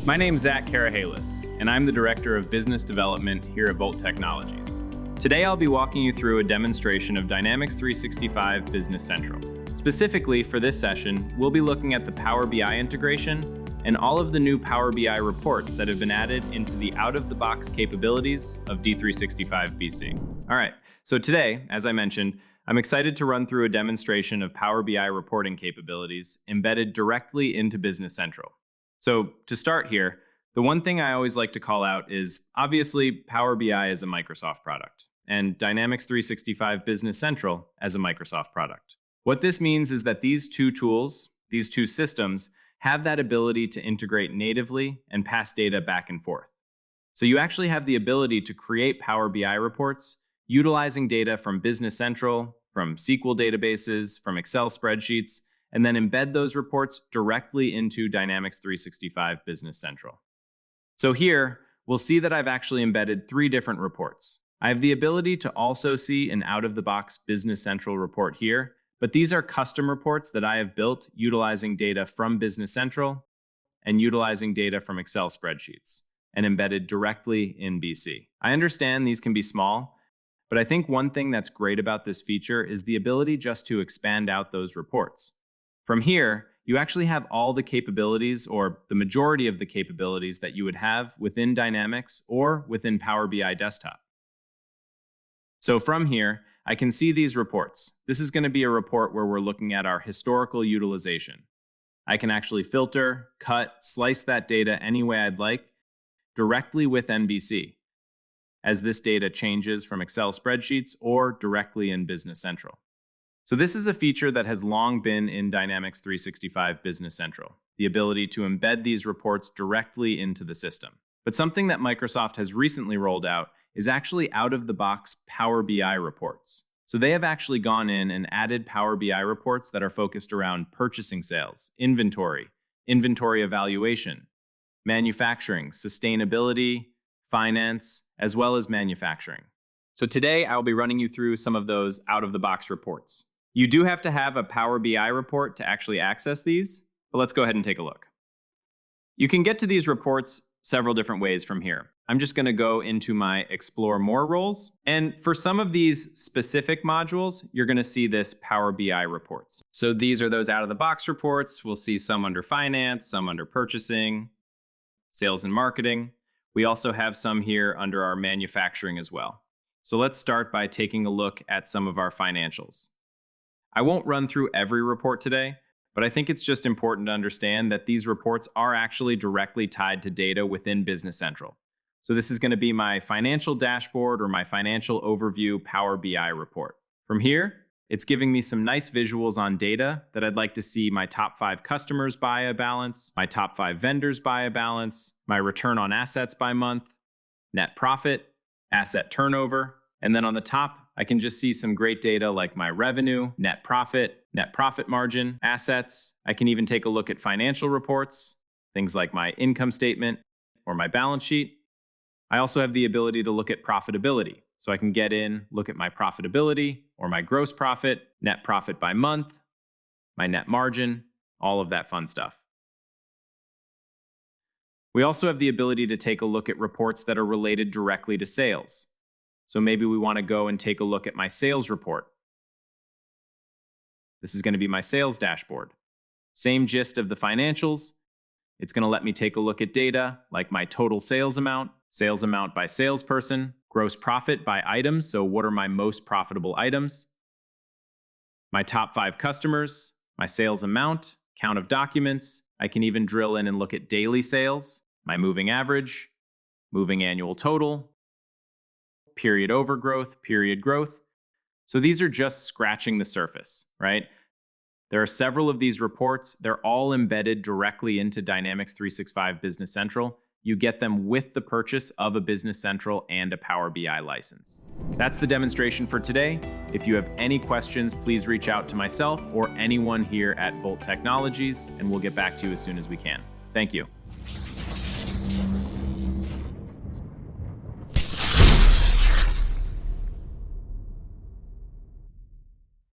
My name's Zach Karahalis, and I'm the Director of Business Development here at Volt Technologies. Today I'll be walking you through a demonstration of Dynamics 365 Business Central. Specifically for this session, we'll be looking at the Power BI integration and all of the new Power BI reports that have been added into the out-of-the-box capabilities of D365 BC. All right, so today, as I mentioned, I'm excited to run through a demonstration of Power BI reporting capabilities embedded directly into Business Central. So to start here, the one thing I always like to call out is obviously Power BI is a Microsoft product and Dynamics 365 Business Central as a Microsoft product. What this means is that these two tools, these two systems, have that ability to integrate natively and pass data back and forth. So you actually have the ability to create Power BI reports utilizing data from Business Central, from SQL databases, from Excel spreadsheets, and then embed those reports directly into Dynamics 365 Business Central. So here, we'll see that I've actually embedded 3 different reports. I have the ability to also see an out-of-the-box Business Central report here, but these are custom reports that I have built utilizing data from Business Central and utilizing data from Excel spreadsheets and embedded directly in BC. I understand these can be small, but I think one thing that's great about this feature is the ability just to expand out those reports. From here, you actually have all the capabilities or the majority of the capabilities that you would have within Dynamics or within Power BI Desktop. So from here, I can see these reports. This is going to be a report where we're looking at our historical utilization. I can actually filter, cut, slice that data any way I'd like directly with NBC, as this data changes from Excel spreadsheets or directly in Business Central. So this is a feature that has long been in Dynamics 365 Business Central, the ability to embed these reports directly into the system. But something that Microsoft has recently rolled out is actually out-of-the-box Power BI reports. So they have actually gone in and added Power BI reports that are focused around purchasing sales, inventory evaluation, manufacturing, sustainability, finance, as well as manufacturing. So today I'll be running you through some of those out-of-the-box reports. You do have to have a Power BI report to actually access these, but let's go ahead and take a look. You can get to these reports several different ways from here. I'm just going to go into my Explore More roles, and for some of these specific modules, you're going to see this Power BI reports. So these are those out-of-the-box reports. We'll see some under finance, some under purchasing, sales and marketing. We also have some here under our manufacturing as well. So let's start by taking a look at some of our financials. I won't run through every report today, but I think it's just important to understand that these reports are actually directly tied to data within Business Central. So this is going to be my financial dashboard or my financial overview Power BI report. From here, it's giving me some nice visuals on data that I'd like to see my top 5 customers by a balance, my top 5 vendors by a balance, my return on assets by month, net profit, asset turnover, and then on the top, I can just see some great data like my revenue, net profit margin, assets. I can even take a look at financial reports, things like my income statement or my balance sheet. I also have the ability to look at profitability. So I can get in, look at my profitability or my gross profit, net profit by month, my net margin, all of that fun stuff. We also have the ability to take a look at reports that are related directly to sales. So maybe we want to go and take a look at my sales report. This is going to be my sales dashboard. Same gist of the financials. It's going to let me take a look at data like my total sales amount by salesperson, gross profit by items, so what are my most profitable items, my top 5 customers, my sales amount, count of documents. I can even drill in and look at daily sales, my moving average, moving annual total, period over growth, period growth. So these are just scratching the surface, right? There are several of these reports. They're all embedded directly into Dynamics 365 Business Central. You get them with the purchase of a Business Central and a Power BI license. That's the demonstration for today. If you have any questions, please reach out to myself or anyone here at Volt Technologies, and we'll get back to you as soon as we can. Thank you.